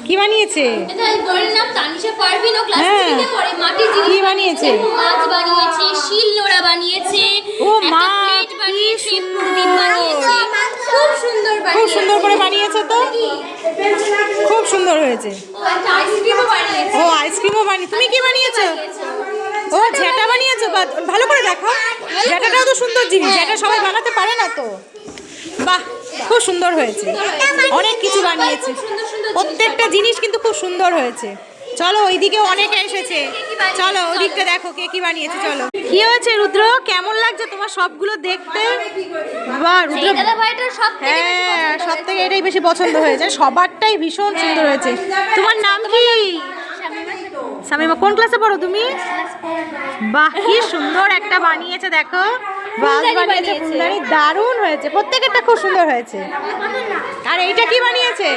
কি বানিয়েছে? এটা বোনের নাম তানিশা পারভিন, ও ক্লাস 3 তে পড়ে। মাটির জিনিস কি বানিয়েছে? মাছ বানিয়েছে, শিল নোড়া বানিয়েছে, ও মা, প্লেট কি বানিয়েছে, সুন্দর। প্রদীপ বানিয়েছে। খুব সুন্দর খুব বানিয়েছে। সুন্দর করে বানিয়েছে তো, খুব সুন্দর হয়েছে। ও একটা আইসক্রিমও বানিয়েছে। ও আইসক্রিমও বানিয়ে, তুমি কি বানিয়েছো? ও ঝেঁটা বানিয়েছো, ভালো করে দেখো। ঝেঁটাটাও তো সুন্দর জিনিস, যেটা সবাই বানাতে পারে না তো। বাহ, খুব সুন্দর হয়েছে। অনেক কিছু বানিয়েছে, প্রত্যেকটা জিনিস কিন্তু খুব সুন্দর হয়েছে। চলো ওইদিকে অনেকে এসেছে, চলো ওইদিকটা দেখো কে কি বানিয়েছে। চলো, কি হয়েছে রুদ্র, কেমন লাগছে তোমার সবগুলো দেখতে? বাহ রুদ্র, দাদা ভাইটার সব থেকে হ্যাঁ সব থেকে এটাই বেশি পছন্দ হয়েছে, সবারটাই ভীষণ সুন্দর হয়েছে। তোমার নাম কি? শামিমা, কোন ক্লাসে পড়ো তুমি? বাহ, কি সুন্দর একটা বানিয়েছে, দেখো বাস বানিয়েছে, ফুলদানি দারুণ হয়েছে, প্রত্যেকটা খুব সুন্দর হয়েছে। আর এইটা কি বানিয়েছে?